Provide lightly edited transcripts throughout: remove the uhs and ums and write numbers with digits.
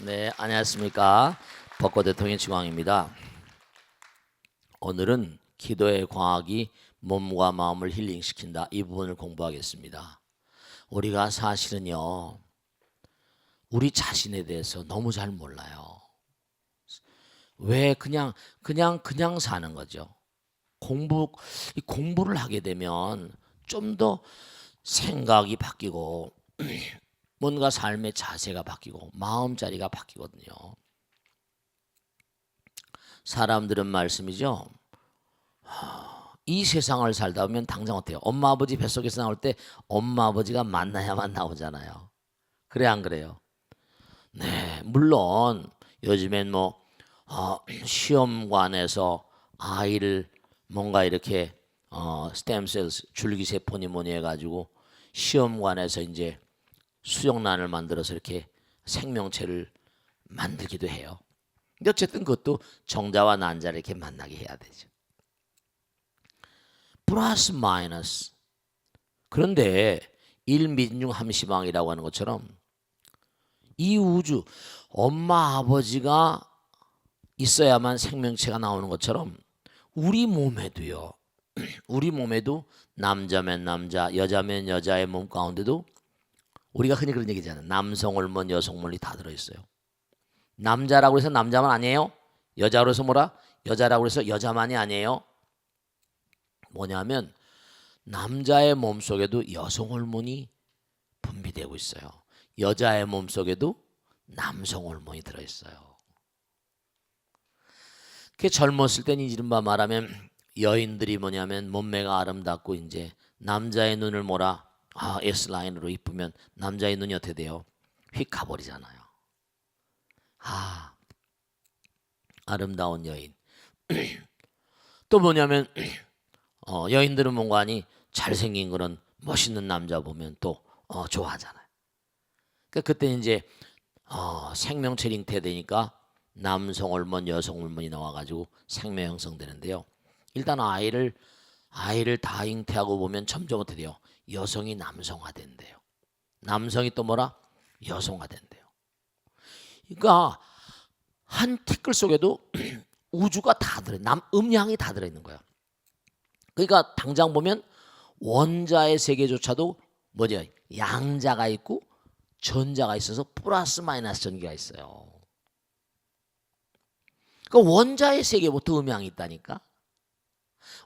네, 안녕하십니까. 벚꽃 대통령 지광입니다. 오늘은 기도의 과학이 몸과 마음을 힐링시킨다. 이 부분을 공부하겠습니다. 우리가 사실은요, 우리 자신에 대해서 너무 잘 몰라요. 왜 그냥 사는 거죠. 이 공부를 하게 되면 좀 더 생각이 바뀌고 뭔가 삶의 자세가 바뀌고 마음자리가 바뀌거든요. 사람들은 말씀이죠. 이 세상을 살다 보면 당장 어때요? 엄마 아버지 뱃속에서 나올 때 엄마 아버지가 만나야만 나오잖아요. 그래 안 그래요? 네, 물론 요즘엔 시험관에서 아이를 뭔가 이렇게 스템셀 줄기세포니 뭐니 해가지고 시험관에서 이제 수정란을 만들어서 이렇게 생명체를 만들기도 해요. 근데 어쨌든 그것도 정자와 난자를 이렇게 만나게 해야 되죠. 플러스 마이너스. 그런데 일민중 함시방이라고 하는 것처럼 이 우주 엄마 아버지가 있어야만 생명체가 나오는 것처럼 우리 몸에도요. 우리 몸에도 남자면 남자, 여자면 여자의 몸 가운데도 우리가 흔히 그런 얘기잖아요. 남성 호르몬, 여성 호르몬이 다 들어있어요. 남자라고 해서 남자만 아니에요. 여자로 해서 뭐라? 여자라고 해서 여자만이 아니에요. 뭐냐면 남자의 몸속에도 여성 호르몬이 분비되고 있어요. 여자의 몸속에도 남성 호르몬이 들어있어요. 그 젊었을 때는 이른바 말하면 여인들이 뭐냐면 몸매가 아름답고 이제 남자의 눈을 뭐라 S라인으로 이쁘면 남자의 눈이 어떻게 돼요? 휙 가버리잖아요. 아름다운 여인. 또 뭐냐면 여인들은 뭔가 하니 잘생긴 그런 멋있는 남자 보면 또 좋아하잖아요. 그러니까 그때 이제 생명체 잉태되니까 남성 호르몬, 여성 호르몬이 나와가지고 생명 형성되는데요. 일단 아이를 다 잉태하고 보면 점점 어떻게 돼요? 여성이 남성화된대요. 남성이 또 뭐라? 여성화된대요. 그러니까 한 티끌 속에도 우주가 다 들어, 음양이 다 들어있는 거야. 그러니까 당장 보면 원자의 세계조차도 뭐죠? 양자가 있고 전자가 있어서 플러스 마이너스 전기가 있어요. 그러니까 원자의 세계부터 음양이 있다니까.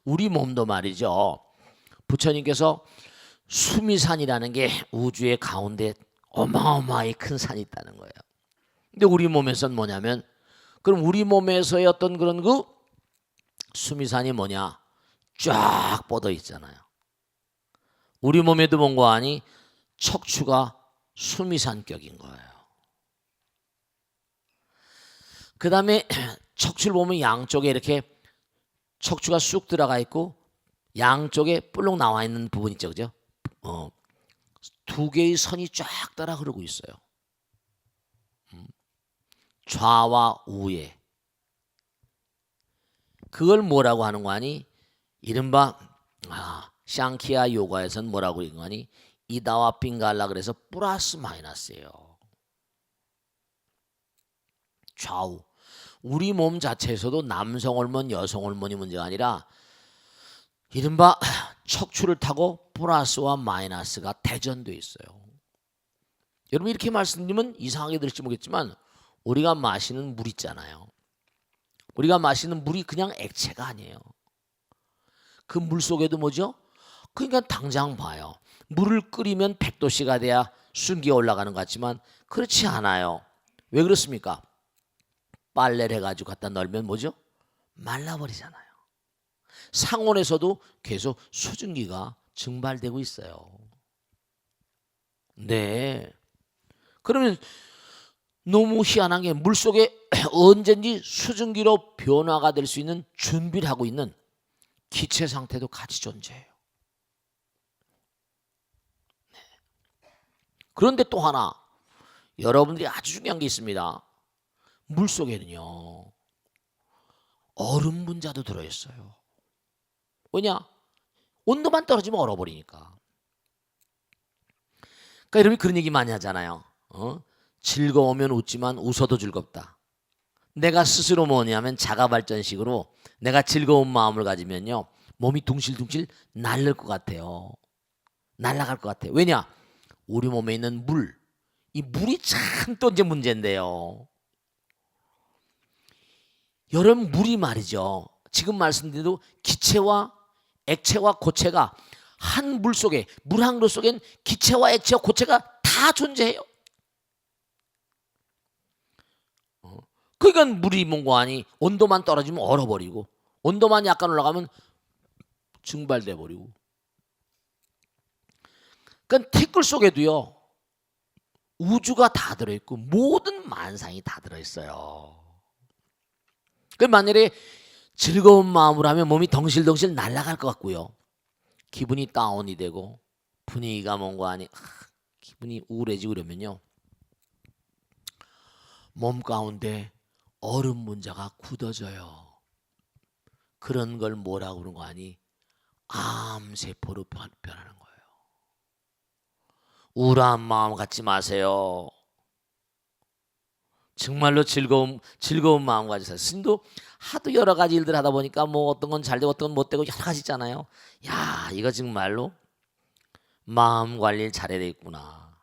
우리 몸도 말이죠. 부처님께서 수미산이라는 게 우주의 가운데 어마어마하게 큰 산이 있다는 거예요. 근데 우리 몸에서는 뭐냐면 그럼 우리 몸에서의 어떤 그런 그 수미산이 뭐냐? 쫙 뻗어 있잖아요. 우리 몸에도 뭔가 하니 척추가 수미산격인 거예요. 그 다음에 척추를 보면 양쪽에 이렇게 척추가 쑥 들어가 있고 양쪽에 뿔룩 나와 있는 부분 있죠, 그죠? 두 개의 선이 쫙 따라 흐르고 있어요. 좌와 우에. 그걸 뭐라고 하는 거 아니? 이른바 샹키아 요가에서는 뭐라고 읽는 거 아니? 이다와 핑갈라 그래서 플러스 마이너스예요. 좌우. 우리 몸 자체에서도 남성 호르몬, 여성 호르몬이 문제가 아니라 이른바 척추를 타고 플러스와 마이너스가 대전돼 있어요. 여러분 이렇게 말씀드리면 이상하게 들을지 모르겠지만 우리가 마시는 물 있잖아요. 우리가 마시는 물이 그냥 액체가 아니에요. 그 물 속에도 뭐죠? 그러니까 당장 봐요. 물을 끓이면 100도씨가 돼야 순기가 올라가는 것 같지만 그렇지 않아요. 왜 그렇습니까? 빨래를 해가지고 갖다 널면 뭐죠? 말라버리잖아요. 상온에서도 계속 수증기가 증발되고 있어요. 네. 그러면 너무 희한한 게 물속에 언제든지 수증기로 변화가 될 수 있는 준비를 하고 있는 기체 상태도 같이 존재해요. 네. 그런데 또 하나 여러분들이 아주 중요한 게 있습니다. 물속에는요 얼음 분자도 들어있어요. 왜냐? 온도만 떨어지면 얼어버리니까. 그러니까 여러분이 그런 얘기 많이 하잖아요. 즐거우면 웃지만 웃어도 즐겁다. 내가 스스로 뭐냐면 자가발전식으로 내가 즐거운 마음을 가지면요, 몸이 둥실둥실 날릴 것 같아요. 날아갈 것 같아요. 왜냐? 우리 몸에 있는 물, 이 물이 참 또 이제 문제인데요. 여러분, 물이 말이죠, 지금 말씀드린 대로 기체와 액체와 고체가 한 물 속에, 물 한 그릇 속엔 기체와 액체와 고체가 다 존재해요. 그러니까 물이 뭔가 아니 온도만 떨어지면 얼어버리고, 온도만 약간 올라가면 증발돼 버리고. 그러니까 티끌 속에도요, 우주가 다 들어있고 모든 만상이 다 들어있어요. 그 만일에 즐거운 마음으로 하면 몸이 덩실덩실 날아갈 것 같고요, 기분이 다운이 되고 분위기가 뭔가 아니 기분이 우울해지고 그러면요, 몸 가운데 얼음 문자가 굳어져요. 그런 걸 뭐라고 그러는 거 아니? 암세포로 변하는 거예요. 우울한 마음 갖지 마세요. 정말로 즐거운 마음 가지세요. 스님도 하도 여러 가지 일들 하다 보니까 뭐 어떤 건 잘 되고 어떤 건 못 되고 여러 가지 있잖아요. 야, 이거 정말로 마음 관리를 잘해야 되겠구나.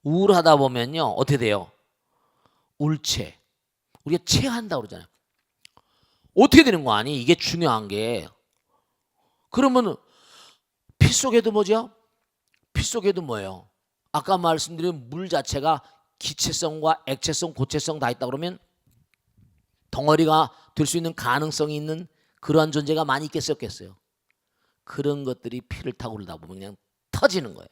우울하다 보면요, 어떻게 돼요? 울체. 우리가 체한다고 그러잖아요. 어떻게 되는 거 아니? 이게 중요한 게. 그러면 피 속에도 뭐죠? 피 속에도 뭐예요? 아까 말씀드린 물 자체가 기체성과 액체성, 고체성 다 있다 그러면 덩어리가 될 수 있는 가능성이 있는 그러한 존재가 많이 있겠어요? 그런 것들이 피를 타고 그러다 보면 그냥 터지는 거예요.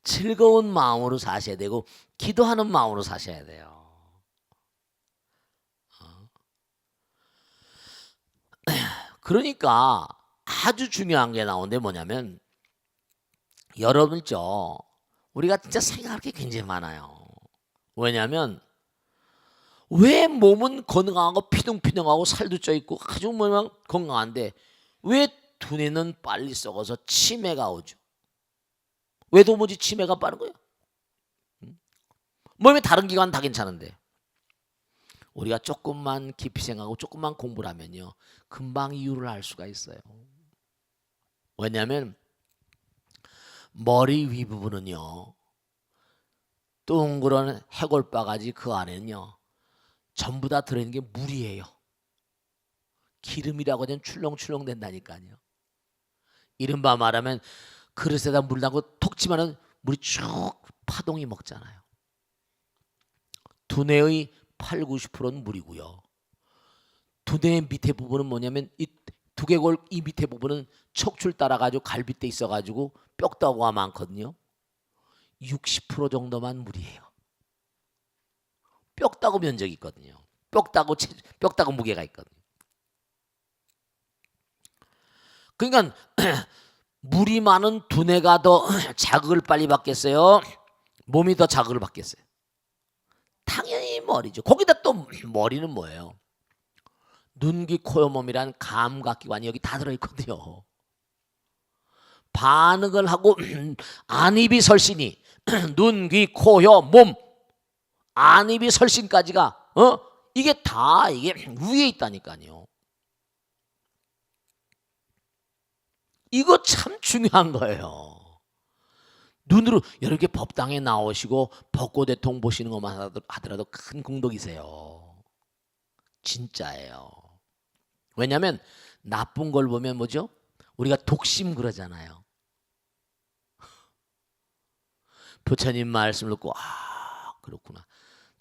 즐거운 마음으로 사셔야 되고 기도하는 마음으로 사셔야 돼요. 그러니까 아주 중요한 게 나오는데 뭐냐면, 여러분 있죠, 우리가 진짜 생각할 게 굉장히 많아요. 왜냐하면 왜 몸은 건강하고 피둥피둥하고 살도 쪄있고 아주 뭐냐 건강한데 왜 두뇌는 빨리 썩어서 치매가 오죠? 왜 도무지 치매가 빠른 거예요? 몸의 다른 기관 다 괜찮은데 우리가 조금만 깊이 생각하고 조금만 공부를 하면요, 금방 이유를 알 수가 있어요. 왜냐하면 머리 위 부분은요, 동그란 해골바가지 그 안에는요 전부 다 들어있는 게 물이에요. 기름이라고 하면 출렁출렁 된다니까요. 이른바 말하면 그릇에다 물 담고 톡 치면은 물이 쭉 파동이 먹잖아요. 두뇌의 80~90%는 물이고요. 두뇌의 밑에 부분은 뭐냐면 이 두개골 이 밑에 부분은 척추를 따라가지고 갈빗대 있어가지고 뼈다구가 많거든요. 60% 정도만 물이에요. 뼈다구 면적이 있거든요. 뼈다구 무게가 있거든요. 그러니까 물이 많은 두뇌가 더 자극을 빨리 받겠어요? 몸이 더 자극을 받겠어요? 당연히 머리죠. 거기다 또 머리는 뭐예요? 눈, 귀, 코, 몸이란 감각기관이 여기 다 들어있거든요. 반응을 하고 안입이 설신이 눈, 귀, 코, 몸, 안입이 설신까지가 이게 다 이게 위에 있다니까요. 이거 참 중요한 거예요. 눈으로 이렇게 법당에 나오시고 벚꽃 대통 보시는 것만 하더라도 큰 공덕이세요. 진짜예요. 왜냐하면 나쁜 걸 보면 뭐죠? 우리가 독심 그러잖아요. 부처님 말씀을 듣고 그렇구나.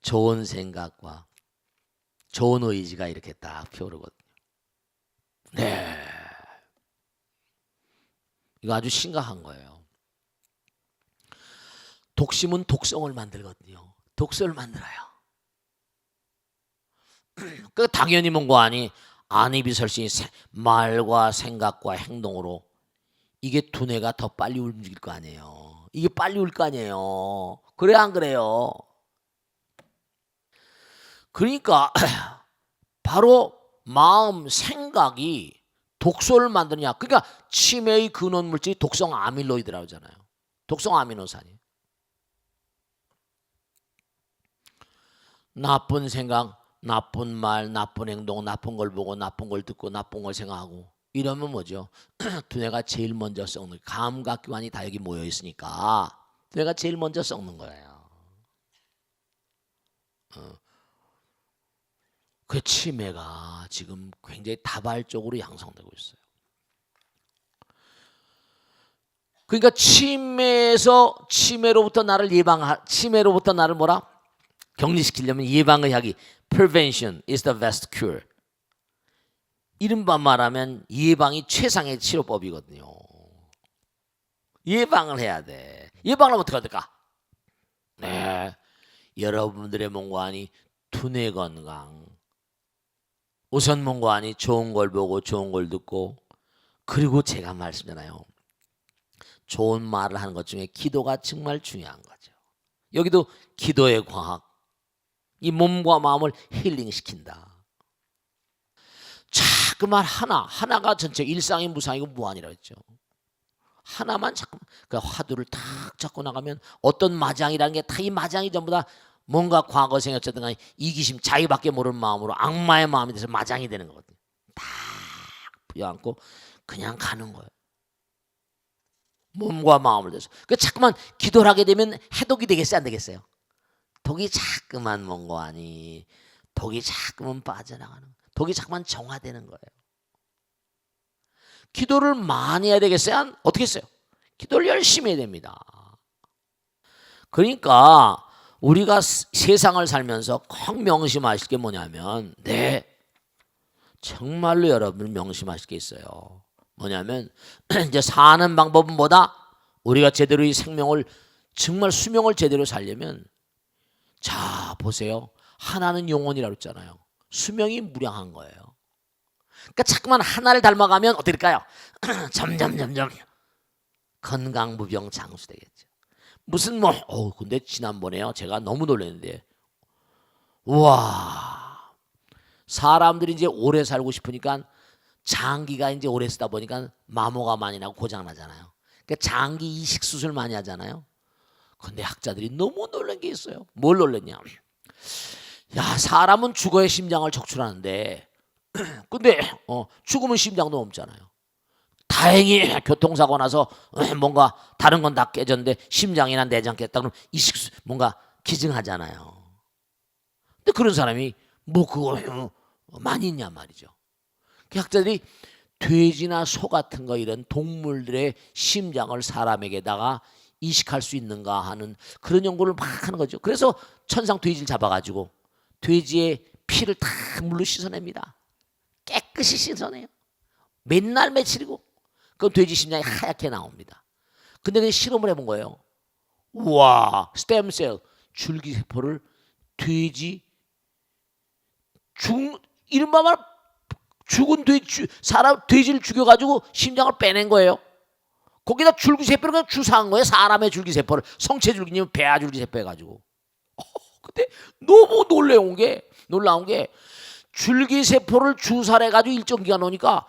좋은 생각과 좋은 의지가 이렇게 딱 피어오르거든요. 네, 이거 아주 심각한 거예요. 독심은 독성을 만들거든요. 독소를 만들어요. 그 당연히 뭔가 아니 안입이 설신이 말과 생각과 행동으로 이게 두뇌가 더 빨리 움직일 거 아니에요. 이게 빨리 올 거 아니에요. 그래 안 그래요? 그러니까 바로 마음 생각이 독소를 만드느냐. 그러니까 치매의 근원 물질이 독성 아밀로이드라고 하잖아요. 독성 아미노산이. 나쁜 생각, 나쁜 말, 나쁜 행동, 나쁜 걸 보고 나쁜 걸 듣고 나쁜 걸 생각하고 이러면 뭐죠? 두뇌가 제일 먼저 썩는, 감각기관이 다 여기 모여 있으니까 두뇌가 제일 먼저 썩는 거예요. 그 치매가 지금 굉장히 다발적으로 양성되고 있어요. 그러니까 치매로부터 나를 뭐라? 격리시키려면 예방의학이 prevention is the best cure. 이른바 말하면 예방이 최상의 치료법이거든요. 예방을 해야 돼. 예방을 하면 어떻게 할까? 네, 여러분들의 몸관이 두뇌 건강, 우선 몸관이 좋은 걸 보고 좋은 걸 듣고, 그리고 제가 말씀드잖아요. 좋은 말을 하는 것 중에 기도가 정말 중요한 거죠. 여기도 기도의 과학, 이 몸과 마음을 힐링시킨다. 자그만 하나가 전체 일상이 무상이고 무한이라고 했죠. 하나만 자꾸 그 화두를 탁 잡고 나가면 어떤 마장이라는 게 다 이 마장이 전부 다 뭔가 과거 생에 어쨌든 간에 이기심, 자기밖에 모르는 마음으로 악마의 마음이 돼서 마장이 되는 거거든요. 딱 부여안고 그냥 가는 거예요. 몸과 마음을 대해서. 그 자꾸만 기도를 하게 되면 해독이 되겠어요, 안 되겠어요? 독이 자꾸만 뭔거아니, 독이 자꾸만 빠져나가는 거예요. 독이 자꾸만 정화되는 거예요. 기도를 많이 해야 되겠어요? 어떻게 했어요? 기도를 열심히 해야 됩니다. 그러니까 우리가 세상을 살면서 꼭 명심하실 게 뭐냐면, 네, 정말로 여러분 명심하실 게 있어요. 뭐냐면 이제 사는 방법은 뭐다? 우리가 제대로 이 생명을, 정말 수명을 제대로 살려면, 자 보세요. 하나는 영원이라고 했잖아요. 수명이 무량한 거예요. 그러니까 자꾸만 하나를 닮아가면 어떻게 될까요? 점점 건강무병 장수되겠죠. 무슨 근데 지난번에요, 제가 너무 놀랐는데, 우와, 사람들이 이제 오래 살고 싶으니까 장기가 이제 오래 쓰다 보니까 마모가 많이 나고 고장 나잖아요. 그러니까 장기 이식 수술 많이 하잖아요. 근데 학자들이 너무 놀란 게 있어요. 뭘 놀랐냐? 야, 사람은 죽어야 심장을 척출하는데, 근데 죽으면 심장도 없잖아요. 다행히 교통사고 나서 뭔가 다른 건 다 깨졌는데 심장이나 내장 깼다 그러면 이식 뭔가 기증하잖아요. 근데 그런 사람이 뭐 그거 많이 있냐 말이죠. 학자들이 돼지나 소 같은 거 이런 동물들의 심장을 사람에게다가 이식할 수 있는가 하는 그런 연구를 막 하는 거죠. 그래서 천상 돼지를 잡아가지고 돼지의 피를 다 물로 씻어냅니다. 깨끗이 씻어내요. 맨날 며칠이고. 그럼 돼지 심장이 하얗게 나옵니다. 근데 그냥 실험을 해본 거예요. 우와, 스템셀, 줄기세포를 돼지 이른바 말 죽은 돼지를 죽여가지고 심장을 빼낸 거예요. 거기다 줄기세포를 그냥 주사한 거예요. 사람의 줄기세포를, 성체줄기님 배아줄기세포 해가지고. 근데 너무 놀라운 게 줄기세포를 주사를 해가지고 일정 기간 오니까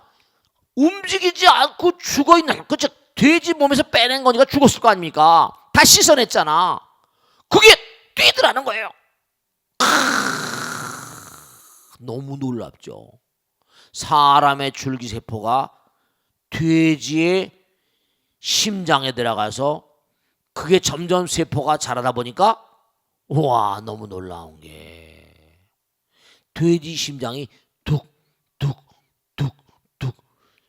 움직이지 않고 죽어있는, 그쵸? 돼지 몸에서 빼낸 거니까 죽었을 거 아닙니까? 다 씻어냈잖아. 그게 뛰더라는 거예요. 너무 놀랍죠. 사람의 줄기세포가 돼지의 심장에 들어가서 그게 점점 세포가 자라다 보니까, 와, 너무 놀라운 게 돼지 심장이 뚝뚝뚝뚝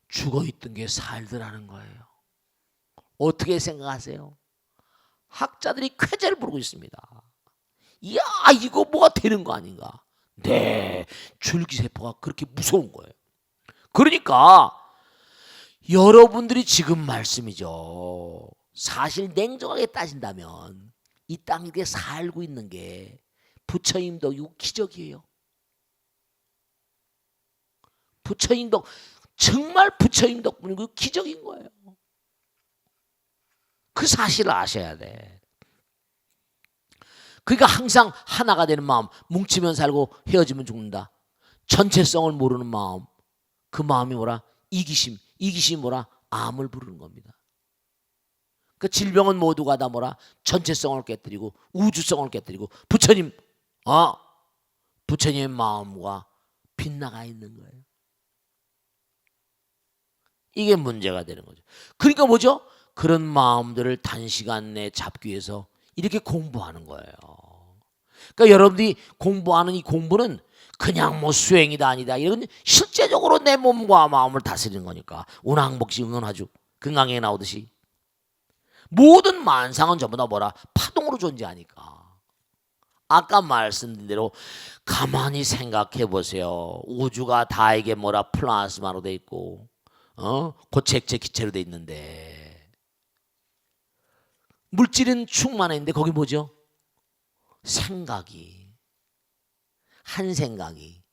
죽어있던 게 살더라는 거예요. 어떻게 생각하세요? 학자들이 쾌재를 부르고 있습니다. 이야, 이거 뭐가 되는 거 아닌가? 네, 줄기세포가 그렇게 무서운 거예요. 그러니까 여러분들이 지금 말씀이죠. 사실 냉정하게 따진다면 이 땅에 살고 있는 게 부처님 덕이고 기적이에요. 부처님 덕, 정말 부처님 덕분이고 기적인 거예요. 그 사실을 아셔야 돼. 그러니까 항상 하나가 되는 마음, 뭉치면 살고 헤어지면 죽는다. 전체성을 모르는 마음, 그 마음이 뭐라? 이기심. 이기심이 뭐라? 암을 부르는 겁니다. 그 질병은 모두가 다 뭐라? 전체성을 깨뜨리고 우주성을 깨뜨리고 부처님의 마음과 빗나가 있는 거예요. 이게 문제가 되는 거죠. 그러니까 뭐죠? 그런 마음들을 단시간 내에 잡기 위해서 이렇게 공부하는 거예요. 그러니까 여러분들이 공부하는 이 공부는 그냥 뭐 수행이다 아니다, 이건 실제적으로 내 몸과 마음을 다스리는 거니까. 운항복시 응원하주 금강에 나오듯이 모든 만상은 전부 다 뭐라? 파동으로 존재하니까. 아까 말씀드린 대로 가만히 생각해 보세요. 우주가 다에게 뭐라? 플라스마로 돼 있고 고체액체 기체로 돼 있는데 물질은 충만해 있는데 거기 뭐죠? 생각이, 한 생각이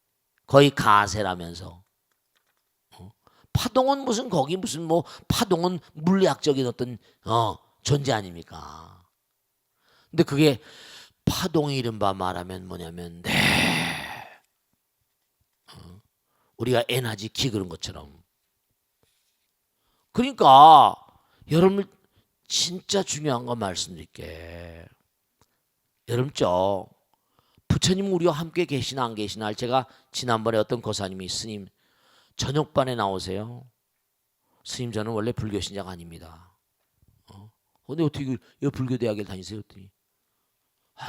거의 가세라면서 파동은 무슨 거기 무슨 뭐 파동은 물리학적인 어떤 존재 아닙니까? 근데 그게 파동의 이른바 말하면 뭐냐면 우리가 에너지 키 그런 것처럼. 그러니까 여러분 진짜 중요한 거 말씀드릴게. 여러분 부처님 우리와 함께 계시나 안 계시나, 제가 지난번에 어떤 고사님이 스님 저녁반에 나오세요. 스님 저는 원래 불교 신자가 아닙니다. 근데 어떻게 불교대학에 다니세요? 했더니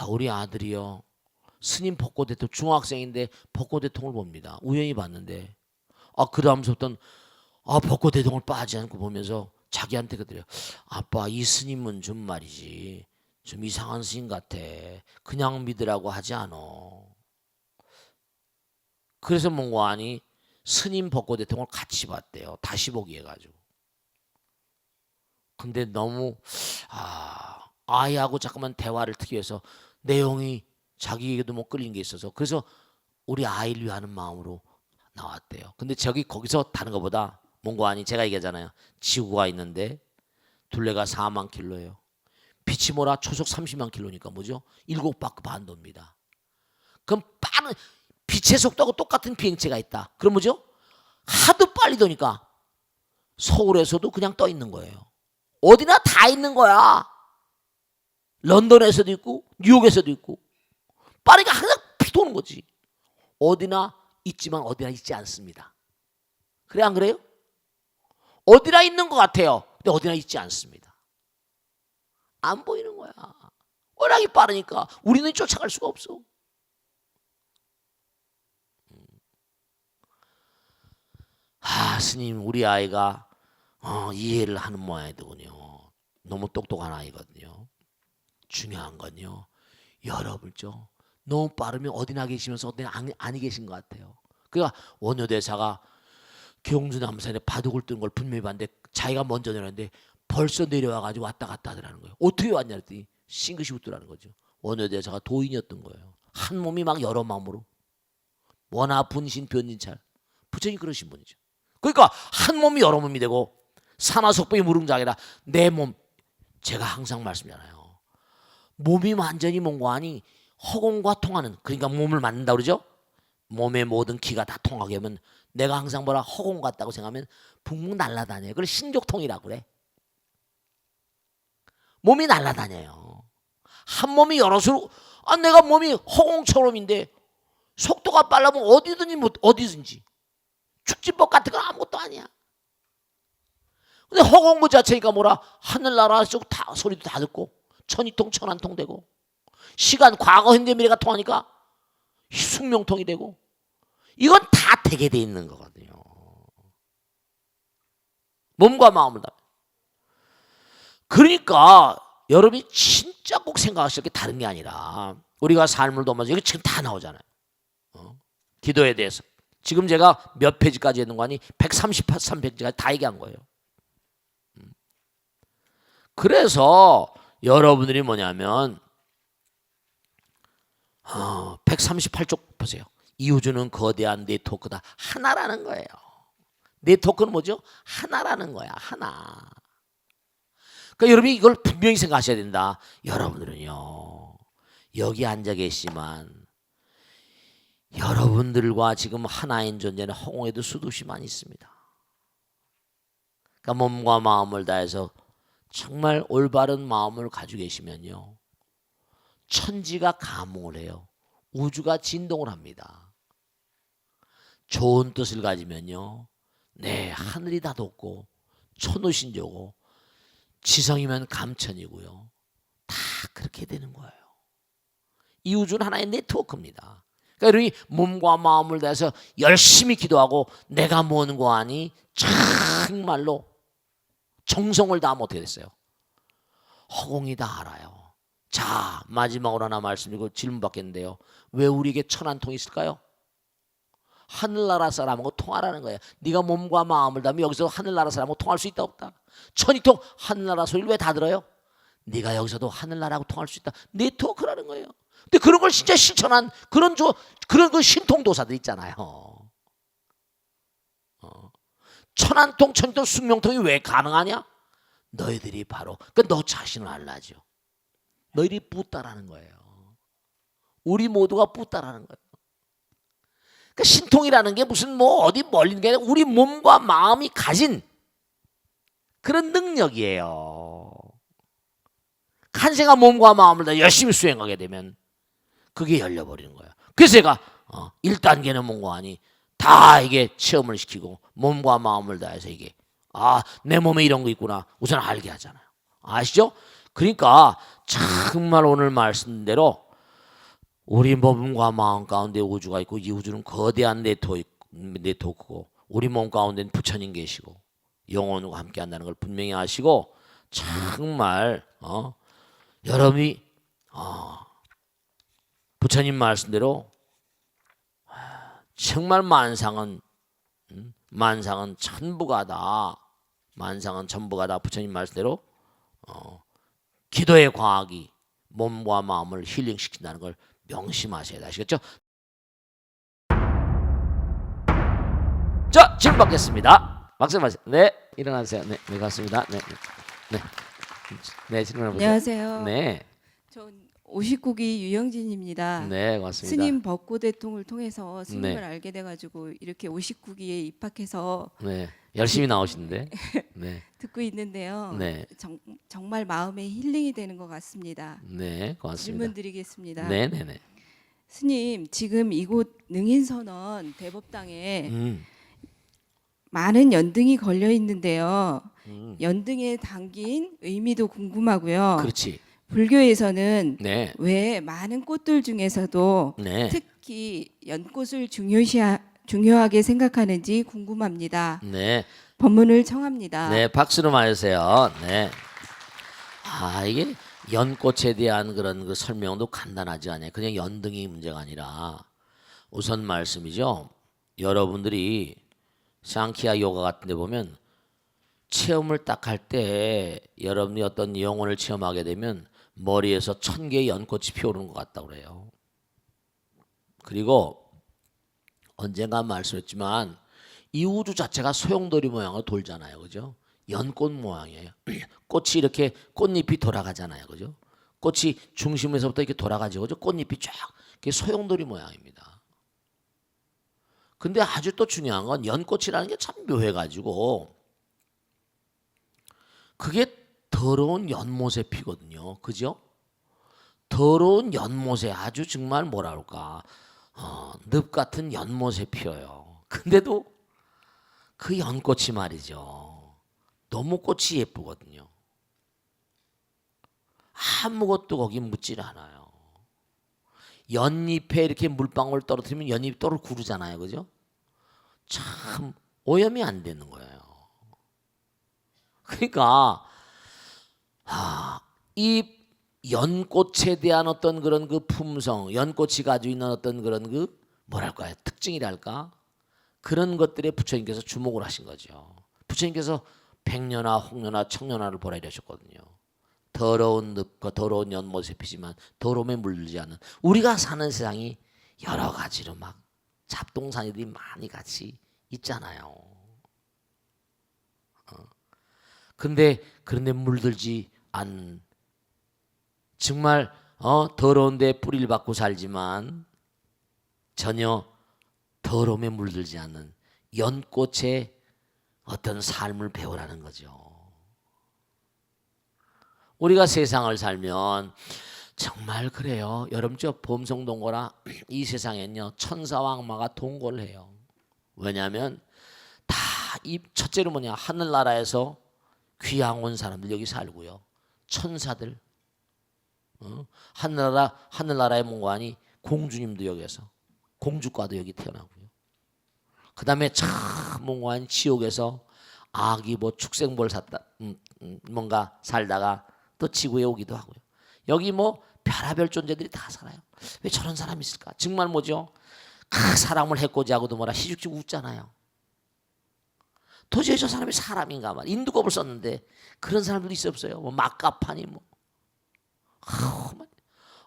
우리 아들이요 스님 법고대통 중학생인데 법고대통을 봅니다. 우연히 봤는데 그 다음부터는 법고대통을 빠지지 않고 보면서 자기한테 그래요. 아빠 이 스님은 좀 말이지 좀 이상한 스님 같아. 그냥 믿으라고 하지 않아. 그래서 뭔가 하니 스님 법고대통을 같이 봤대요. 다시 보기 해가지고. 근데 너무 아이하고 잠깐만 대화를 트기 위해서 내용이 자기에게도 뭐 끌린 게 있어서 그래서 우리 아이를 위하는 마음으로 나왔대요. 근데 거기서 다른 것보다 뭔가 아니 제가 얘기하잖아요. 지구가 있는데 둘레가 4만 킬로예요. 빛이 뭐라? 초속 30만 킬로니까 뭐죠? 7바퀴 반도입니다. 그럼 빠른 빛의 속도하고 똑같은 비행체가 있다. 그럼 뭐죠? 하도 빨리 도니까 서울에서도 그냥 떠 있는 거예요. 어디나 다 있는 거야. 런던에서도 있고 뉴욕에서도 있고 빠르게 항상 도는 거지. 어디나 있지만 어디나 있지 않습니다. 그래 안 그래요? 어디나 있는 것 같아요. 근데 어디나 있지 않습니다. 안 보이는 거야. 워낙에 빠르니까 우리는 쫓아갈 수가 없어. 스님 우리 아이가 이해를 하는 모양이더군요. 너무 똑똑한 아이거든요. 중요한 건요, 여러분 너무 빠르면 어디나 계시면서 어디나 아니 계신 것 같아요. 그러니까 원효대사가 경주남산에 바둑을 뜬 걸 분명히 봤는데 자기가 먼저 내렸는데 벌써 내려와가지고 왔다 갔다 하더라는 거예요. 어떻게 왔냐 했더니 싱긋이 웃더라는 거죠. 원효대사가 도인이었던 거예요. 한 몸이 막 여러 마음으로 원하 분신 변진찰. 부처님 그러신 분이죠. 그러니까 한 몸이 여러 몸이 되고 산화석보의 무릉작이라 내 몸, 제가 항상 말씀드리잖아요. 몸이 완전히 뭔가 아니 허공과 통하는, 그러니까 몸을 만든다 그러죠. 몸의 모든 기가 다 통하게 하면 내가 항상 뭐라 허공 같다고 생각하면 붕붕 날아다녀요. 그걸 신족통이라고 그래. 몸이 날아다녀요. 한 몸이 여럿으로 내가 몸이 허공처럼인데 속도가 빨라면 어디든지 축지법 같은 건 아무것도 아니야. 근데 허공 그 자체가 뭐라 하늘나라 쪽 다 소리도 다 듣고 천이통 천안통 되고 시간 과거 현재 미래가 통하니까 숙명통이 되고 이건 다 되게 돼 있는 거거든요. 몸과 마음을 다. 그러니까 여러분이 진짜 꼭 생각하실 게 다른 게 아니라 우리가 삶을 도면서 여기 지금 다 나오잖아요. 기도에 대해서 지금 제가 몇 페이지까지 했는 거 아니 133페이지까지 다 얘기한 거예요. 그래서 여러분들이 뭐냐면 138쪽 보세요. 이 우주는 거대한 네트워크다. 하나라는 거예요. 네트워크는 뭐죠? 하나라는 거야. 하나. 그러니까 여러분이 이걸 분명히 생각하셔야 된다. 여러분들은요 여기 앉아 계시지만 여러분들과 지금 하나인 존재는 허공에도 수도 없이 많이 있습니다. 그러니까 몸과 마음을 다해서 정말 올바른 마음을 가지고 계시면요, 천지가 감흥을 해요. 우주가 진동을 합니다. 좋은 뜻을 가지면요, 네, 하늘이 다 돋고 천우신조고 지성이면 감천이고요, 다 그렇게 되는 거예요. 이 우주는 하나의 네트워크입니다. 그러니까 여러분이 몸과 마음을 다해서 열심히 기도하고 내가 뭐는 거 아니 정말로 정성을 다하면 어떻게 됐어요? 허공이 다 알아요. 자, 마지막으로 하나 말씀드리고 질문 받겠는데요. 왜 우리에게 천 한 통이 있을까요? 하늘나라 사람하고 통하라는 거예요. 네가 몸과 마음을 다하면 여기서 하늘나라 사람하고 통할 수 있다 없다? 천이통 하늘나라 소리를 왜 다 들어요? 네가 여기서도 하늘나라하고 통할 수 있다. 네트워크라는 거예요. 근데 그런 걸 진짜 실천한 그런 그 신통도사들 있잖아요. 천한통, 천이통, 숙명통이 왜 가능하냐? 너희들이 바로 너 자신을 알라죠. 너희들이 뿌다라는 거예요. 우리 모두가 뿌다라는 거예요. 그러니까 신통이라는 게 무슨 뭐 어디 멀리 있는 게 아니라 우리 몸과 마음이 가진 그런 능력이에요. 한생아 몸과 마음을 다 열심히 수행하게 되면 그게 열려버리는 거예요. 그래서 제가 1단계는 뭔가 아니 다 이게 체험을 시키고 몸과 마음을 다해서 이게 내 몸에 이런 거 있구나 우선 알게 하잖아요. 아시죠? 그러니까 정말 오늘 말씀대로 우리 몸과 마음 가운데 우주가 있고 이 우주는 거대한 네트워크고 우리 몸 가운데는 부처님 계시고 영혼과 함께 한다는 걸 분명히 아시고 정말 여러분이 부처님 말씀대로 정말 만상은 천부가다. 만상은 전부가다. 부처님 말씀대로 기도의 과학이 몸과 마음을 힐링시킨다는 걸 명심하셔야 돼. 아시겠죠? 자, 질문 받겠습니다. 박수 마세요. 네, 일어나세요. 네, 네, 맞습니다. 네, 네, 네, 질문해 보세요. 안녕하세요. 네, 전 59기 유영진입니다. 네, 고맙습니다. 스님 벚고대통을 통해서 스님을 네. 알게 돼가지고 이렇게 59기에 입학해서 네, 열심히 나오시는데, 네, 듣고 있는데요. 네, 정말 마음의 힐링이 되는 것 같습니다. 네, 고맙습니다. 질문 드리겠습니다. 네, 네, 네. 스님, 지금 이곳 능인선원 대법당에 많은 연등이 걸려 있는데요. 연등에 담긴 의미도 궁금하고요. 그렇지. 불교에서는 네, 왜 많은 꽃들 중에서도 네, 특히 연꽃을 중요하게 생각하는지 궁금합니다. 네, 법문을 청합니다. 네, 박수로 맞으세요. 네. 이게 연꽃에 대한 그런 그 설명도 간단하지 않아요. 그냥 연등이 문제가 아니라 우선 말씀이죠. 여러분들이 상키아 요가 같은 데 보면 체험을 딱 할 때 여러분이 어떤 영혼을 체험하게 되면 머리에서 1000개의 연꽃이 피어오르는 것 같다고 그래요. 그리고 언젠가 말씀했지만 이 우주 자체가 소용돌이 모양으로 돌잖아요. 그죠? 연꽃 모양이에요. 꽃이 이렇게 꽃잎이 돌아가잖아요. 그죠? 꽃이 중심에서부터 이렇게 돌아가죠. 그죠? 꽃잎이 쫙 그게 소용돌이 모양입니다. 근데 아주 또 중요한 건 연꽃이라는 게 참 묘해가지고 그게 더러운 연못에 피거든요. 그죠? 더러운 연못에 아주 정말 뭐라 그럴까 늪 같은 연못에 피어요. 근데도 그 연꽃이 말이죠. 너무 꽃이 예쁘거든요. 아무것도 거기 묻질 않아요. 연잎에 이렇게 물방울 떨어뜨리면 연잎이 또르 구르잖아요. 그죠? 참 오염이 안 되는 거예요. 그러니까 이 연꽃에 대한 어떤 그런 그 품성, 연꽃이 가지고 있는 어떤 그런 그 뭐랄까요? 특징이랄까? 그런 것들에 부처님께서 주목을 하신 거죠. 부처님께서 백년화, 홍년화, 청년화를 보라 이러셨거든요. 더러운 늪과 더러운 연못에 피지만 더러움에 물들지 않는 우리가 사는 세상이 여러 가지로 막 잡동사니들이 많이 같이 있잖아요. 그런데 물들지 않는 정말 더러운데 뿌리를 받고 살지만 전혀 더러움에 물들지 않는 연꽃의 어떤 삶을 배우라는 거죠. 우리가 세상을 살면 정말 그래요. 여러분 저 범성동거라 이 세상엔요 천사와 악마가 동거를 해요. 왜냐하면 다 이 첫째로 뭐냐 하늘나라에서 귀양 온 사람들 여기 살고요. 천사들 하늘나라의 문관이 공주님도 여기서 공주과도 여기 태어나고요. 그 다음에 참 문관 지옥에서 아기 뭐 축생볼 샀다 뭔가 살다가 또 지구에 오기도 하고요. 여기 뭐 별하별 존재들이 다 살아요. 왜 저런 사람이 있을까? 정말 뭐죠? 사람을 해코지 하고도 뭐라 희죽지고 웃잖아요. 도저히 저 사람이 사람인가 말. 인두겁을 썼는데 그런 사람들이 있어 없어요. 뭐 막가파니 뭐.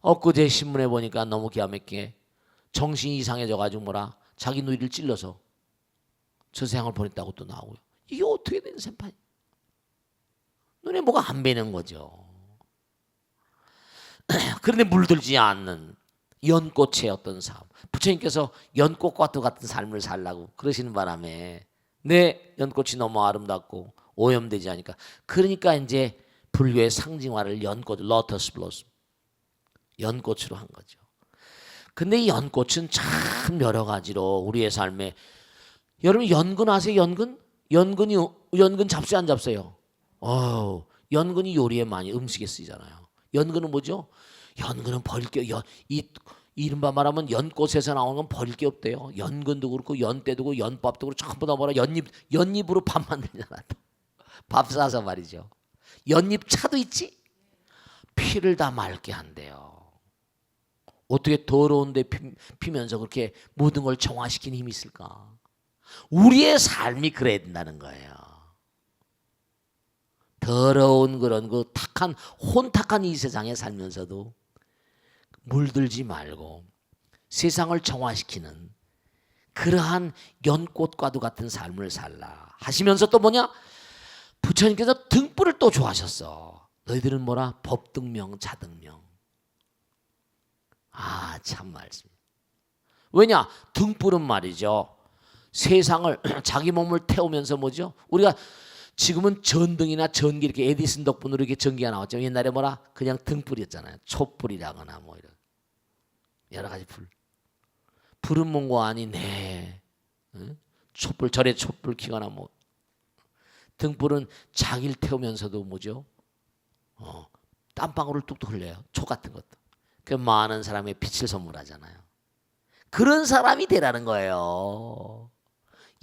엊그제 신문에 보니까 너무 기가 막히게 정신이 이상해져가지고 뭐라 자기 누이를 찔러서 저 세상을 보냈다고 또 나오고요. 이게 어떻게 된 셈판이? 눈에 뭐가 안 배는 거죠. 그런데 물들지 않는 연꽃의 어떤 삶. 부처님께서 연꽃과 같은 삶을 살라고 그러시는 바람에 내 연꽃이 너무 아름답고 오염되지 않으니까 그러니까 이제 불교의 상징화를 연꽃, 로터스 블로썸 연꽃으로 한 거죠. 근데 이 연꽃은 참 여러 가지로 우리의 삶에 여러분 연근 아세요? 연근 잡수요 안 잡수요? 연근이 요리에 많이 음식에 쓰이잖아요. 연근은 뭐죠? 연근은 버릴 게 이른바 말하면 연꽃에서 나오는 건 버릴 게 없대요. 연근도 그렇고 연대도 그렇고 연밥도 그렇고 전부 다 뭐라 연잎으로 밥 만들잖아. 밥 싸서 말이죠. 연잎 차도 있지? 피를 다 맑게 한대요. 어떻게 더러운데 피면서 그렇게 모든 걸 정화시키는 힘이 있을까? 우리의 삶이 그래야 된다는 거예요. 더러운 그런 그 혼탁한 이 세상에 살면서도 물들지 말고 세상을 정화시키는 그러한 연꽃과도 같은 삶을 살라 하시면서 또 뭐냐? 부처님께서 등불을 또 좋아하셨어. 너희들은 뭐라? 법등명, 자등명. 참 말씀. 왜냐? 등불은 말이죠. 세상을 자기 몸을 태우면서 뭐죠? 우리가 지금은 전등이나 전기 이렇게 에디슨 덕분으로 이렇게 전기가 나왔죠. 옛날에 뭐라? 그냥 등불이었잖아요. 촛불이라거나 뭐 이런 여러 가지 불. 불은 뭔가 아니네. 촛불 절에 촛불 켜거나 뭐 등불은 자기를 태우면서도 뭐죠? 땀방울을 뚝뚝 흘려요. 초 같은 것도. 그 많은 사람의 빛을 선물하잖아요. 그런 사람이 되라는 거예요.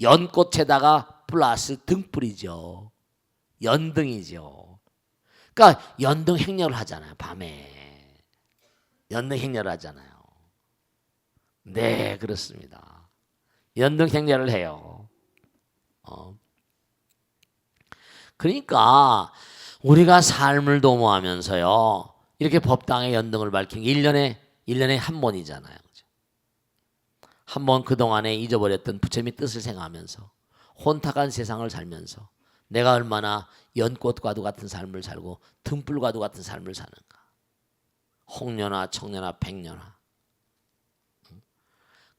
연꽃에다가 플러스 등불이죠. 연등이죠. 그러니까 연등 행렬을 하잖아요. 밤에 연등 행렬을 하잖아요. 네, 그렇습니다. 연등 행렬을 해요. 그러니까 우리가 삶을 도모하면서요. 이렇게 법당에 연등을 밝히는 게 1년에 한 번이잖아요. 한 번 그동안에 잊어버렸던 부처님의 뜻을 생각하면서 혼탁한 세상을 살면서 내가 얼마나 연꽃과도 같은 삶을 살고 등불과도 같은 삶을 사는가. 홍련화, 청련화, 백련화.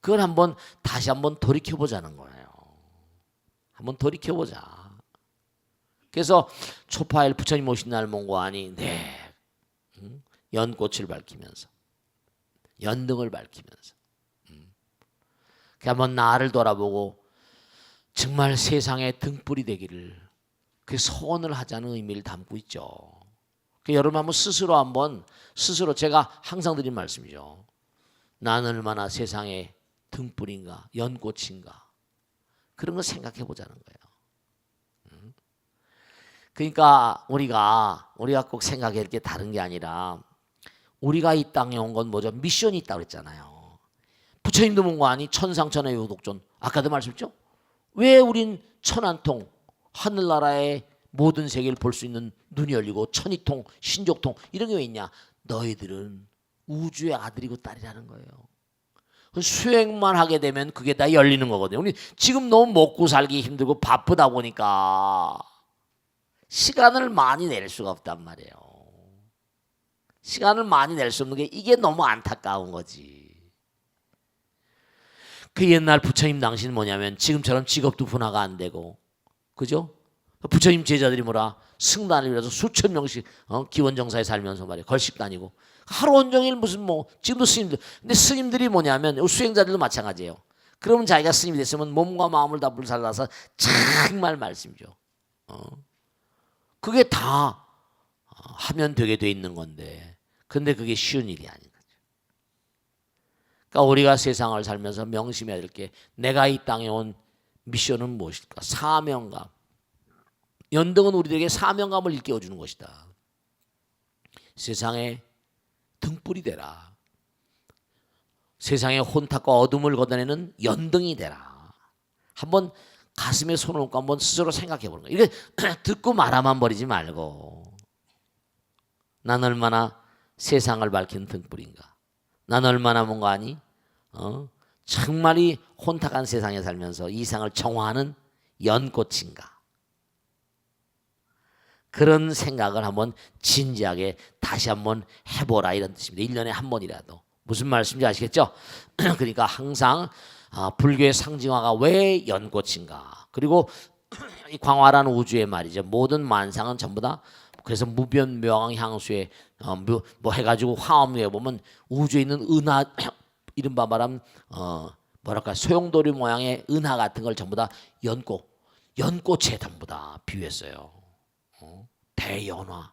그걸 다시 한번 돌이켜보자는 거예요. 한번 돌이켜보자. 그래서 초파일 부처님 오신 날 몽고하니 연꽃을 밝히면서 연등을 밝히면서 한번 나를 돌아보고 정말 세상의 등불이 되기를 그 소원을 하자는 의미를 담고 있죠. 여러분 한번 스스로 제가 항상 드린 말씀이죠. 나는 얼마나 세상의 등불인가 연꽃인가 그런 거 생각해 보자는 거예요. 그러니까 우리가 꼭 생각해야 할 게 다른 게 아니라 우리가 이 땅에 온 건 뭐죠? 미션이 있다고 그랬잖아요. 부처님도 뭔가 아니 천상천하 요독존 아까도 말씀했죠? 왜 우린 천안통 하늘나라의 모든 세계를 볼 수 있는 눈이 열리고 천이통 신족통 이런 게 왜 있냐? 너희들은 우주의 아들이고 딸이라는 거예요. 수행만 하게 되면 그게 다 열리는 거거든요. 우리 지금 너무 먹고 살기 힘들고 바쁘다 보니까 시간을 많이 낼 수가 없단 말이에요. 시간을 많이 낼 수 없는 게 이게 너무 안타까운 거지. 그 옛날 부처님 당시는 뭐냐면 지금처럼 직업도 분화가 안 되고 그죠? 부처님 제자들이 뭐라 승단을 위해서 수천 명씩 기원정사에 살면서 말이야 걸식 다니고 하루 온종일 무슨 뭐 지금도 스님들 근데 스님들이 뭐냐면 수행자들도 마찬가지예요. 그러면 자기가 스님이 됐으면 몸과 마음을 다 불살라서 정말 말씀이죠. 그게 다 하면 되게 돼 있는 건데 근데 그게 쉬운 일이 아닌 거죠. 그러니까 우리가 세상을 살면서 명심해야 될 게 내가 이 땅에 온 미션은 무엇일까? 사명감. 연등은 우리들에게 사명감을 일깨워주는 것이다. 세상에 등불이 되라. 세상의 혼탁과 어둠을 걷어내는 연등이 되라. 한번 가슴에 손을 얹고 한번 스스로 생각해 보는 거예요. 이게 듣고 말아만 버리지 말고 난 얼마나 세상을 밝히는 등불인가. 난 얼마나 뭔가 아니 정말이 혼탁한 세상에 살면서 이 세상을 정화하는 연꽃인가. 그런 생각을 한번 진지하게 다시 한번 해보라 이런 뜻입니다. 1년에 한 번이라도. 무슨 말씀인지 아시겠죠? 그러니까 항상 불교의 상징화가 왜 연꽃인가. 그리고 이 광활한 우주의 말이죠. 모든 만상은 전부 다 그래서 무변묘왕 향수에 뭐 해가지고 화엄에 보면 우주에 있는 은하 이른바 말하면 뭐랄까 소용돌이 모양의 은하 같은 걸 전부 다 연꽃에 전부 다 비유했어요. 대연화.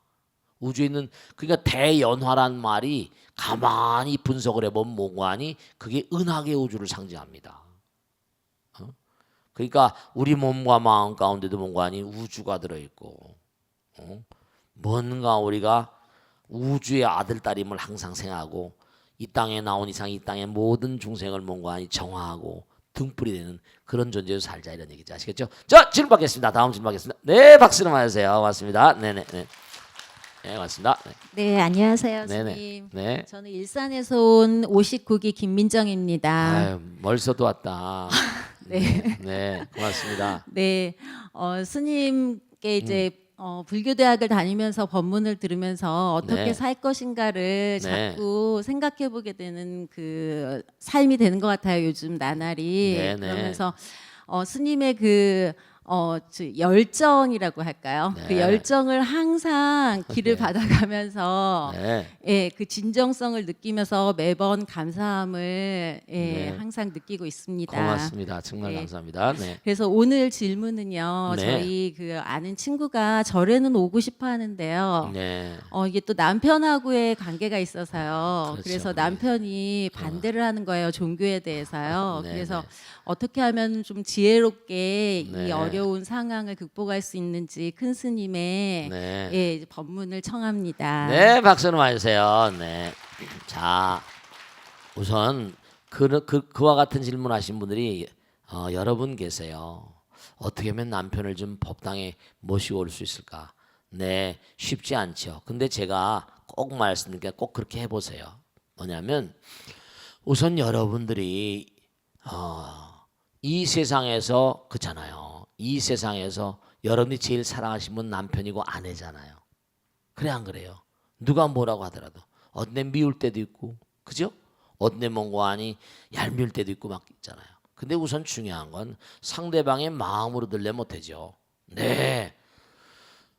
우주에 있는 그러니까 대연화란 말이 가만히 분석을 해보면 뭔가니 그게 은하계 우주를 상징합니다. 그러니까 우리 몸과 마음 가운데도 뭔가니 우주가 들어있고 뭔가 우리가 우주의 아들 딸임을 항상 생각하고 이 땅에 나온 이상 이 땅의 모든 중생을 뭔가니 정화하고 등불이 되는 그런 존재로 살자 이런 얘기죠. 아시겠죠? 자, 질문 받겠습니다. 다음 질문 받겠습니다. 네, 박수로 맞으세요. 고맙습니다. 네네. 네, 맞습니다. 네, 안녕하세요, 네네. 스님. 네. 저는 일산에서 온 59기 김민정입니다. 아유, 멀서도 왔다. 네. 네, 고맙습니다. 네, 스님께 이제 불교대학을 다니면서 법문을 들으면서 어떻게 네. 살 것인가를 네. 자꾸 생각해보게 되는 그 삶이 되는 것 같아요. 요즘 나날이. 네, 네. 그러면서 스님의 열정이라고 할까요? 네. 그 열정을 항상 길을 네. 받아가면서 네. 예, 그 진정성을 느끼면서 매번 감사함을 네. 항상 느끼고 있습니다. 고맙습니다. 정말 네. 감사합니다. 네. 그래서 오늘 질문은요. 네. 저희 그 아는 친구가 절에는 오고 싶어 하는데요. 네. 이게 또 남편하고의 관계가 있어서요. 그렇죠. 그래서 남편이 반대를 하는 거예요. 종교에 대해서요. 네, 그래서 네. 어떻게 하면 좀 지혜롭게 네. 이 어려운 상황을 극복할 수 있는지 큰 스님의 네. 예, 법문을 청합니다. 네, 박수는 와주세요. 네. 자, 우선 그와 같은 질문하신 분들이 여러 분 계세요. 어떻게 하면 남편을 좀 법당에 모시고 올 수 있을까? 네, 쉽지 않죠. 근데 제가 꼭 말씀드릴게요. 꼭 그렇게 해보세요. 뭐냐면 우선 여러분들이 이 세상에서 그렇잖아요. 이 세상에서 여러분이 제일 사랑하시는 분 남편이고 아내잖아요. 그래 안 그래요? 누가 뭐라고 하더라도 어떤 데 미울 때도 있고 그죠? 어떤 데 뭔가 아니 얄미울 때도 있고 막 있잖아요. 근데 우선 중요한 건 상대방의 마음으로 들려 못하죠. 네,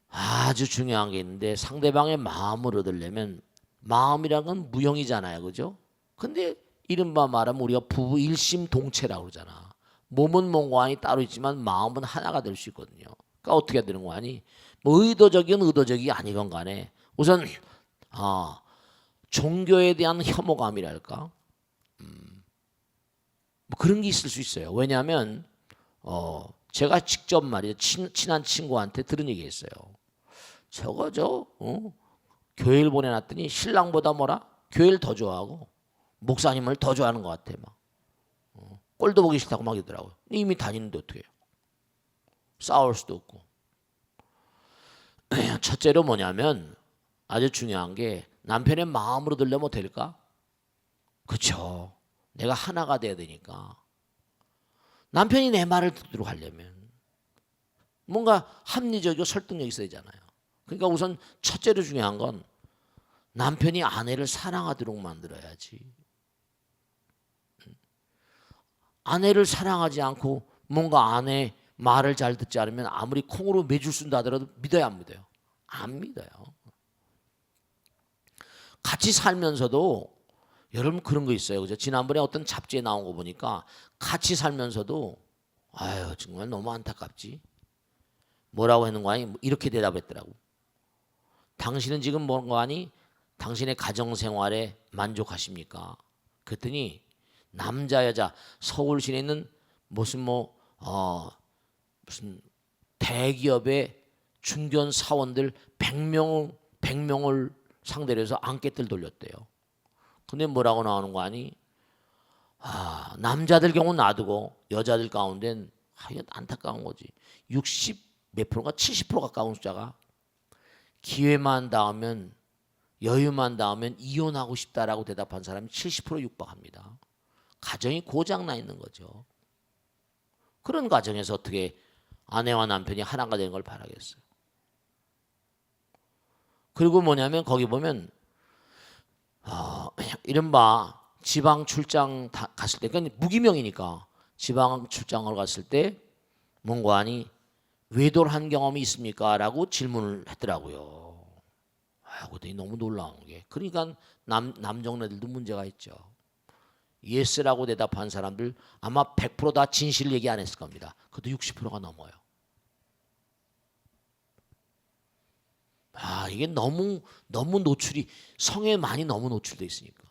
아주 중요한 게 있는데 상대방의 마음으로 들려면 마음이란 건 무형이잖아요. 그죠? 근데 이른바 말하면 우리가 부부 일심동체라고 그러잖아. 몸은 뭔가 아니 따로 있지만 마음은 하나가 될 수 있거든요. 그러니까 어떻게 해야 되는 거 아니? 뭐 의도적인 의도적이 아니건 간에 우선 종교에 대한 혐오감이랄까 뭐 그런 게 있을 수 있어요. 왜냐하면 제가 직접 말이죠 친한 친구한테 들은 얘기가 있어요. 교회를 보내놨더니 신랑보다 뭐라 교회를 더 좋아하고 목사님을 더 좋아하는 것 같아 막 꼴도 보기 싫다고 막 이러더라고요. 이미 다니는데 어떻게 해요? 싸울 수도 없고. 첫째로 뭐냐면 아주 중요한 게 남편의 마음으로 들려면 될까? 그렇죠. 내가 하나가 돼야 되니까. 남편이 내 말을 듣도록 하려면 뭔가 합리적이고 설득력이 있어야 되잖아요. 그러니까 우선 첫째로 중요한 건 남편이 아내를 사랑하도록 만들어야지. 아내를 사랑하지 않고 뭔가 아내 말을 잘 듣지 않으면 아무리 콩으로 매줄 쓴다 하더라도 믿어요, 안 믿어요? 안 믿어요. 같이 살면서도 여러분 그런 거 있어요. 그죠? 지난번에 어떤 잡지에 나온 거 보니까 같이 살면서도 아유 정말 너무 안타깝지. 뭐라고 했는 거 아니? 이렇게 대답했더라고. 당신은 지금 뭔가 하니? 당신의 가정생활에 만족하십니까? 그랬더니 남자 여자 서울 시내에 있는 무슨 무슨 대기업의 중견 사원들 100명을 상대로 해서 앙케트를 돌렸대요. 근데 뭐라고 나오는 거 아니? 남자들 경우 놔두고 여자들 가운데는 이건 안타까운 거지. 60 몇 프로가 70% 가까운 숫자가 기회만 닿으면 여유만 닿으면 이혼하고 싶다라고 대답한 사람이 70% 육박합니다. 가정이 고장나 있는 거죠. 그런 가정에서 어떻게 아내와 남편이 하나가 되는 걸 바라겠어요. 그리고 뭐냐면 거기 보면 이른바 지방 출장 갔을 때, 그러니까 무기명이니까 지방 출장을 갔을 때 뭔가 하니 외도를 한 경험이 있습니까? 라고 질문을 했더라고요. 그랬더니 너무 놀라운 게, 그러니까 남정네들도 문제가 있죠. 예스라고 대답한 사람들 아마 100% 다 진실을 얘기 안 했을 겁니다. 그것도 60%가 넘어요. 이게 너무 노출이, 성에 많이 너무 노출돼 있으니까.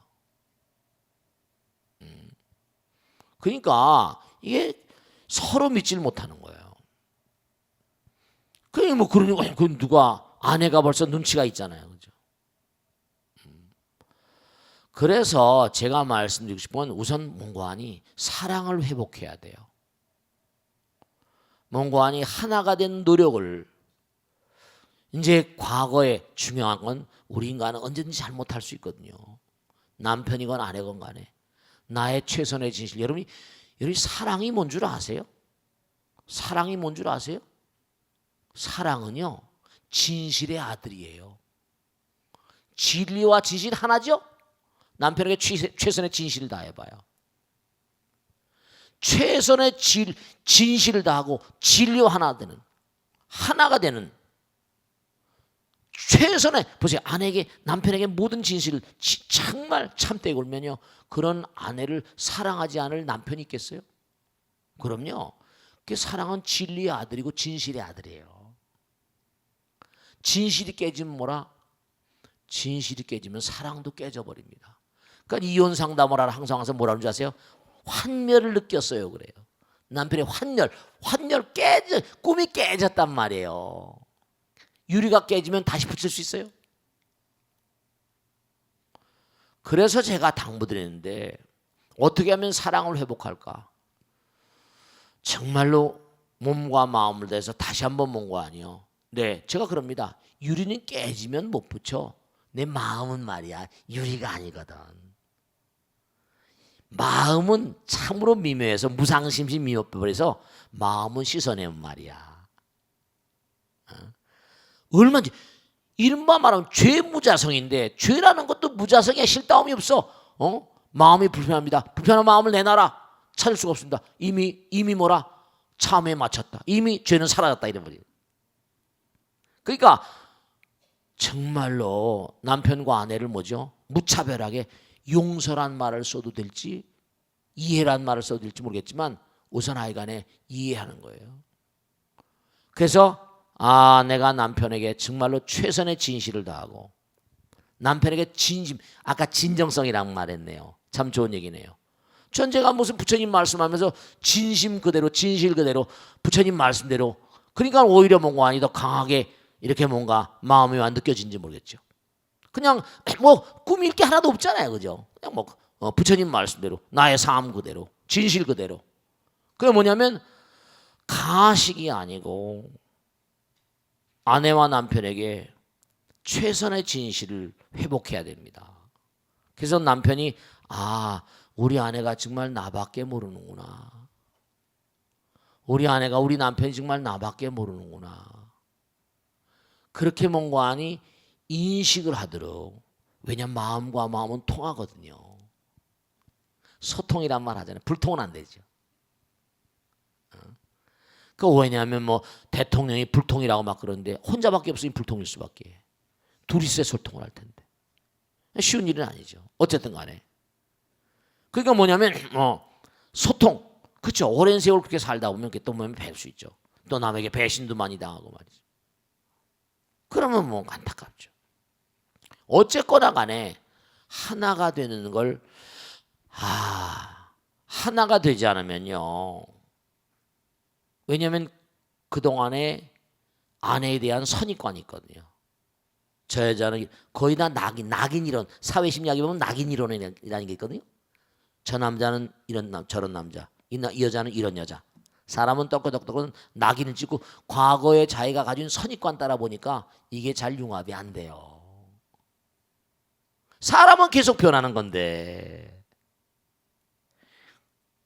그러니까 이게 서로 믿지를 못하는 거예요. 그게 뭐 그러니까 그 누가 아내가 벌써 눈치가 있잖아요, 그죠? 그래서 제가 말씀드리고 싶은 건 우선 몽고하니 사랑을 회복해야 돼요. 몽고하니 하나가 된 노력을, 이제 과거에 중요한 건 우리 인간은 언제든지 잘못할 수 있거든요. 남편이건 아내건 간에 나의 최선의 진실. 여러분이 사랑이 뭔 줄 아세요? 사랑이 뭔 줄 아세요? 사랑은요 진실의 아들이에요. 진리와 진실 하나죠? 남편에게 최선의 진실을 다해봐요. 최선의 진실을 다하고 진리와 하나가 되는 최선의, 보세요. 아내에게, 남편에게 모든 진실을 정말 참되게 울면요, 그런 아내를 사랑하지 않을 남편이 있겠어요? 그럼요. 그 사랑은 진리의 아들이고 진실의 아들이에요. 진실이 깨지면 뭐라? 진실이 깨지면 사랑도 깨져버립니다. 그러니까 이혼 상담을 하러 항상 뭐라는 줄 아세요? 환멸을 느꼈어요, 그래요. 남편의 환멸 꿈이 깨졌단 말이에요. 유리가 깨지면 다시 붙일 수 있어요? 그래서 제가 당부드리는데 어떻게 하면 사랑을 회복할까? 정말로 몸과 마음을 다해서 다시 한번 몽고 아니요. 네, 제가 그럽니다. 유리는 깨지면 못 붙여. 내 마음은 말이야 유리가 아니거든. 마음은 참으로 미묘해서 무상심시 미묘해서 마음은 씻어내면 말이야. 얼마든지 이른바 말하면 죄무자성인데, 죄라는 것도 무자성에 실다움이 없어. 마음이 불편합니다. 불편한 마음을 내놔라. 찾을 수가 없습니다. 이미 뭐라? 참에 맞췄다. 이미 죄는 사라졌다 이런 말이에요. 그러니까 정말로 남편과 아내를 뭐죠? 무차별하게 용서란 말을 써도 될지 이해란 말을 써도 될지 모르겠지만 우선 하여간에 이해하는 거예요. 그래서 내가 남편에게 정말로 최선의 진실을 다하고 남편에게 진심, 아까 진정성이라는 말했네요. 참 좋은 얘기네요. 전 제가 무슨 부처님 말씀하면서 진심 그대로 진실 그대로 부처님 말씀대로, 그러니까 오히려 뭔가 아니 더 강하게 이렇게 뭔가 마음이 느껴진지 모르겠죠. 그냥 뭐 꾸밀 게 하나도 없잖아요, 그죠? 그냥 뭐 부처님 말씀대로 나의 삶 그대로 진실 그대로. 그게 뭐냐면 가식이 아니고 아내와 남편에게 최선의 진실을 회복해야 됩니다. 그래서 남편이 우리 아내가 정말 나밖에 모르는구나. 우리 아내가 우리 남편이 정말 나밖에 모르는구나. 그렇게 뭔가 하니 인식을 하도록. 왜냐하면 마음과 마음은 통하거든요. 소통이란 말 하잖아요. 불통은 안 되죠. 그 왜냐하면 뭐 대통령이 불통이라고 막 그러는데 혼자밖에 없으니 불통일 수밖에. 둘이 세 소통을 할 텐데. 쉬운 일은 아니죠. 어쨌든 간에. 그러니까 뭐냐면 소통. 그렇죠. 오랜 세월 그렇게 살다 보면 또 보면 배울 수 있죠. 또 남에게 배신도 많이 당하고 말이죠. 그러면 뭐 안타깝죠. 어쨌거나 간에 하나가 되는 걸 하나가 되지 않으면요. 왜냐하면 그동안에 아내에 대한 선입관이 있거든요. 저 여자는 거의 다 낙인 이론, 사회심리학에 보면 낙인 이론이라는 게 있거든요. 저 남자는 이런 저런 남자, 이 여자는 이런 여자. 사람은 떡떡떡은 낙인을 찍고 과거에 자기가 가진 선입관 따라 보니까 이게 잘 융합이 안 돼요. 사람은 계속 변하는 건데.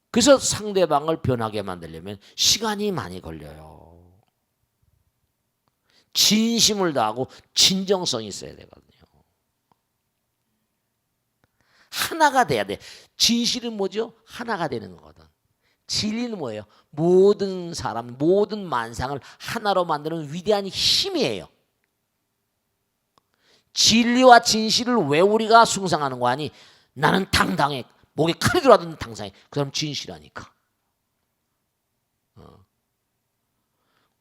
그래서 상대방을 변하게 만들려면 시간이 많이 걸려요. 진심을 다하고 진정성이 있어야 되거든요. 하나가 돼야 돼. 진실은 뭐죠? 하나가 되는 거거든. 진리는 뭐예요? 모든 사람, 모든 만상을 하나로 만드는 위대한 힘이에요. 진리와 진실을 왜 우리가 숭상하는 거 아니? 나는 당당해. 목에 칼이 들어가든 당상해. 그 사람 진실하니까.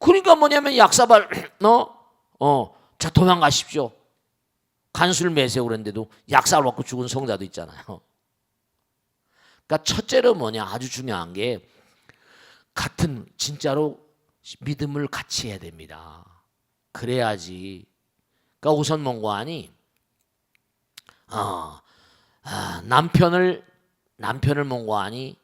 그러니까 뭐냐면 약사발 자 도망가십시오. 간술 매세요 그랬는데도 약사를 받고 죽은 성자도 있잖아요. 그러니까 첫째로 뭐냐 아주 중요한 게 같은 진짜로 믿음을 같이 해야 됩니다. 그래야지. 그러니까 우선 뭔가하니 남편을 뭔가하니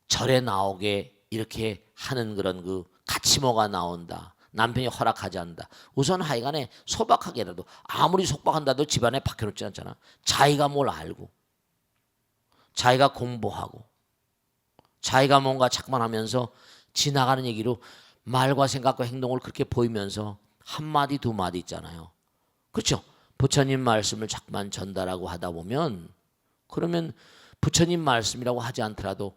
절에 나오게 이렇게 하는 그런 그 가치모가 나온다. 남편이 허락하지 않는다. 우선 하여간에 소박하게라도 아무리 속박한다도 집안에 박혀놓지 않잖아. 자기가 뭘 알고 자기가 공부하고 자기가 뭔가 자꾸만 하면서 지나가는 얘기로 말과 생각과 행동을 그렇게 보이면서 한마디 두 마디 있잖아요. 그렇죠. 부처님 말씀을 자꾸만 전달하고 하다 보면 그러면 부처님 말씀이라고 하지 않더라도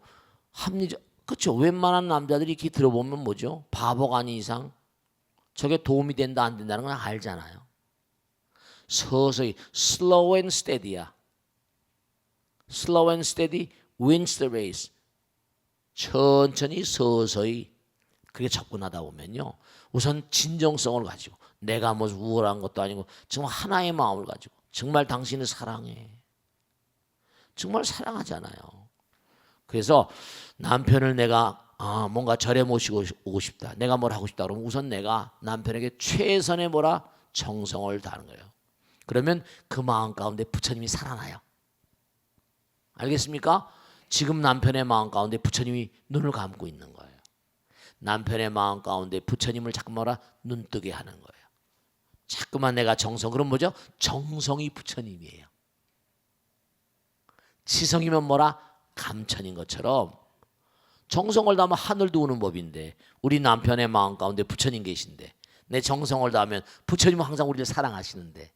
합리적 그렇죠. 웬만한 남자들이 이렇게 들어보면 뭐죠? 바보가 아닌 이상 저게 도움이 된다 안 된다는 건 알잖아요. 서서히 slow and steady야. Slow and steady wins the race. 천천히 서서히 그렇게 접근하다 보면요. 우선 진정성을 가지고 내가 뭐 우월한 것도 아니고 정말 하나의 마음을 가지고 정말 당신을 사랑해. 정말 사랑하잖아요. 그래서 남편을 내가 뭔가 절에 모시고 오고 싶다. 내가 뭘 하고 싶다. 그러면 우선 내가 남편에게 최선의 정성을 다하는 거예요. 그러면 그 마음 가운데 부처님이 살아나요. 알겠습니까? 지금 남편의 마음 가운데 부처님이 눈을 감고 있는 거예요. 남편의 마음 가운데 부처님을 자꾸 눈뜨게 하는 거예요. 자꾸만 내가 그럼 뭐죠? 정성이 부처님이에요. 지성이면 감천인 것처럼 정성을 다하면 하늘도 우는 법인데 우리 남편의 마음 가운데 부처님 계신데 내 정성을 다하면 부처님은 항상 우리를 사랑하시는데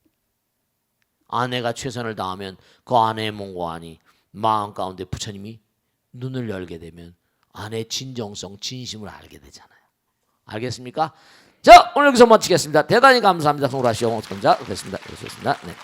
아내가 최선을 다하면 그 아내의 몸과 아니 마음 가운데 부처님이 눈을 열게 되면 아내의 진정성, 진심을 알게 되잖아요. 알겠습니까? 자, 오늘 여기서 마치겠습니다. 대단히 감사합니다. 송라시오 홍성자 그랬습니다. 네.